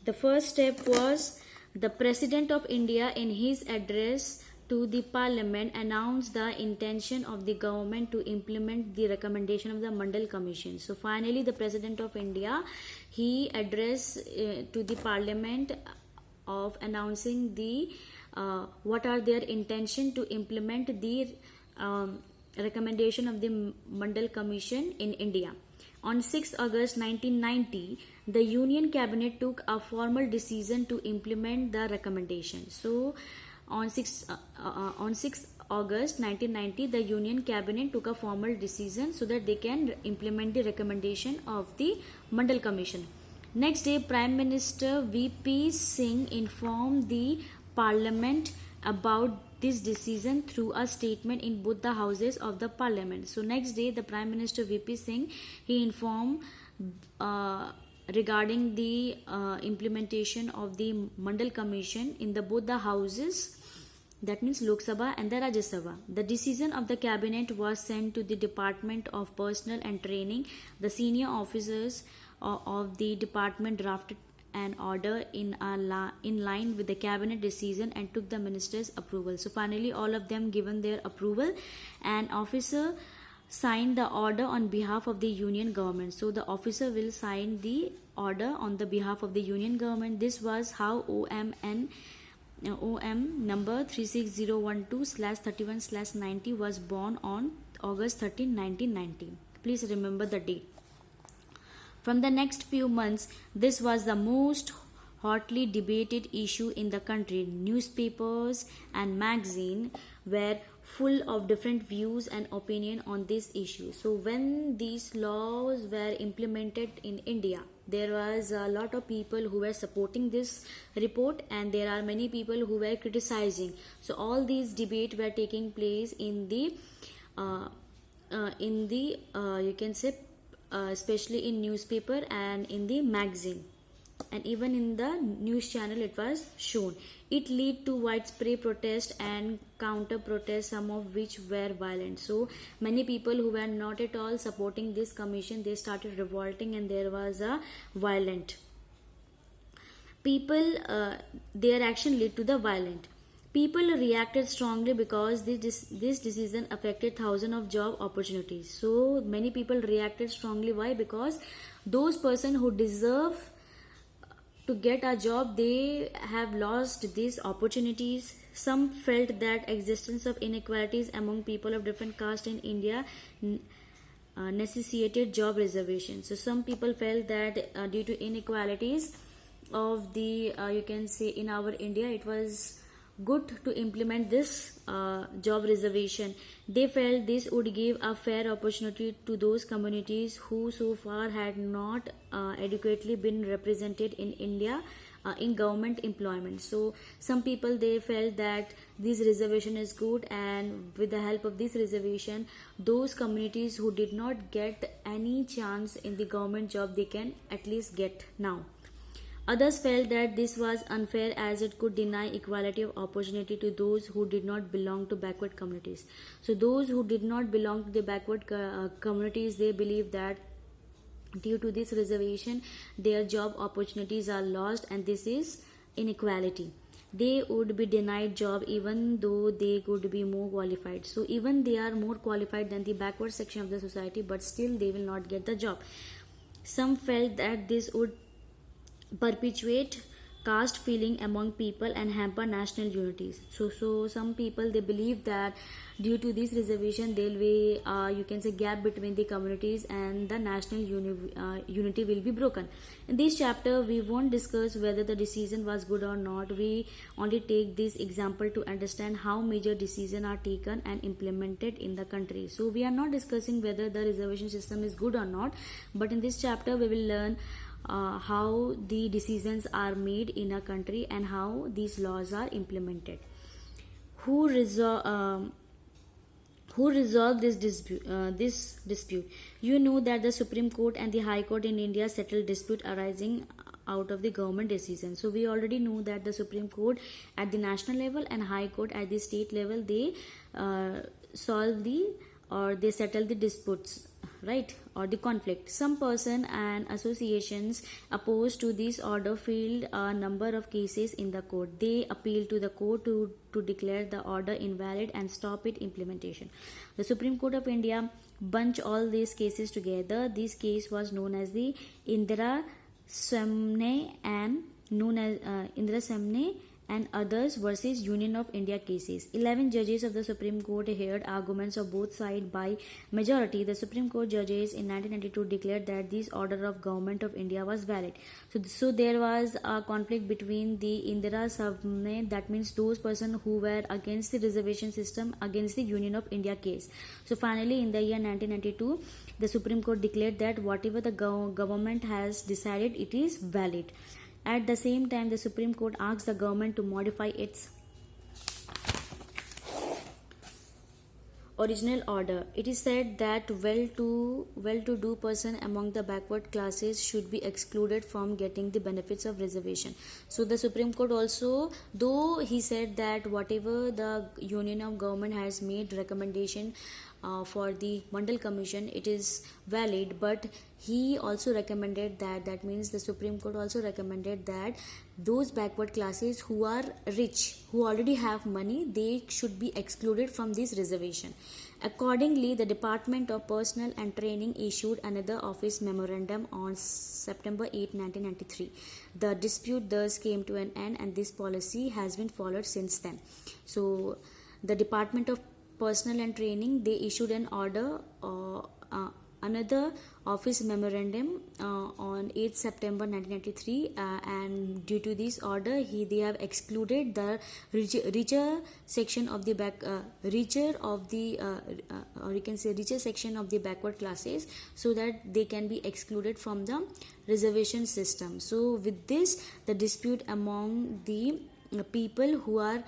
The first step was the President of India in his address to the Parliament announced the intention of the government to implement the recommendation of the Mandal Commission. So finally the President of India, he addressed to the Parliament of announcing the what are their intention to implement the recommendation of the Mandal Commission in India. On 6 August 1990, the Union Cabinet took a formal decision to implement the recommendation. So, on 6 August 1990, the Union Cabinet took a formal decision so that they can implement the recommendation of the Mandal Commission. Next day, Prime Minister VP Singh informed the Parliament about this decision through a statement in both the houses of the Parliament. So next day, the Prime Minister VP Singh, he informed regarding the implementation of the Mandal Commission in the both the houses, that means Lok Sabha and the Rajya Sabha. The decision of the cabinet was sent to the Department of Personnel and Training. The senior officers of the department drafted an order in line with the cabinet decision and took the minister's approval. So finally all of them given their approval. An officer signed the order on behalf of the union government. So the officer will sign the order on the behalf of the union government. This was how OM number 36012/31/90 was born on August 13, 1990. Please remember the date. From the next few months, this was the most hotly debated issue in the country. Newspapers and magazines were full of different views and opinion on this issue. So when these laws were implemented in India, there was a lot of people who were supporting this report and there are many people who were criticizing. So all these debates were taking place in the you can say especially in newspaper and in the magazine, and even in the news channel it was shown. It led to widespread protest and counter protest, some of which were violent. So many people who were not at all supporting this commission, they started revolting and there was a violent people, their action led to the violent. People reacted strongly because this decision affected thousands of job opportunities. So many people reacted strongly. Why? Because those persons who deserve to get a job, they have lost these opportunities. Some felt that existence of inequalities among people of different caste in India necessitated job reservations. So some people felt that due to inequalities of the you can say in our India, it was good to implement this job reservation. They felt this would give a fair opportunity to those communities who so far had not adequately been represented in India in government employment. So some people, they felt that this reservation is good, and with the help of this reservation, those communities who did not get any chance in the government job, they can at least get now. Others felt that this was unfair as it could deny equality of opportunity to those who did not belong to backward communities. So those who did not belong to the backward communities, they believe that due to this reservation, their job opportunities are lost, and this is inequality. They would be denied job even though they could be more qualified. So even they are more qualified than the backward section of the society, but still they will not get the job. Some felt that this would perpetuate caste feeling among people and hamper national unity. So some people, they believe that due to this reservation there will be you can say gap between the communities and the national unity will be broken. In this chapter we won't discuss whether the decision was good or not. We only take this example to understand how major decisions are taken and implemented in the country. So we are not discussing whether the reservation system is good or not, but in this chapter we will learn how the decisions are made in a country and how these laws are implemented. Who resolved this dispute? You know that the Supreme Court and the High Court in India settled dispute arising out of the government decision. So we already know that the Supreme Court at the national level and High Court at the state level, they solve the or they settle the disputes right, or the conflict. Some person and associations opposed to this order filed a number of cases in the court. They appealed to the court to declare the order invalid and stop its implementation. The Supreme Court of India bunched all these cases together. This case was known as the Indira Samne and others versus Union of India cases. 11 judges of the Supreme Court heard arguments of both sides by majority. The Supreme Court judges in 1992 declared that this order of Government of India was valid. So there was a conflict between the Indira Samne, that means those persons who were against the reservation system, against the Union of India case. So finally, in the year 1992, the Supreme Court declared that whatever the government has decided, it is valid. At the same time, the Supreme Court asked the government to modify its original order. It is said that well-to-do person among the backward classes should be excluded from getting the benefits of reservation. So the Supreme Court also, though he said that whatever the Union of Government has made recommendation for the Mandal Commission, it is valid, but he also recommended that means the Supreme Court also recommended that those backward classes who are rich, who already have money, they should be excluded from this reservation. Accordingly, the Department of Personnel and Training issued another office memorandum on September 8, 1993. The dispute thus came to an end, and this policy has been followed since then. So the Department of Personnel and Training, they issued an order, another office memorandum on 8 September 1993, and due to this order, they have excluded the richer section of the richer section of the backward classes, so that they can be excluded from the reservation system. So with this, the dispute among the people were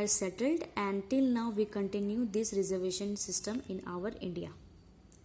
settled, and till now we continue this reservation system in our India.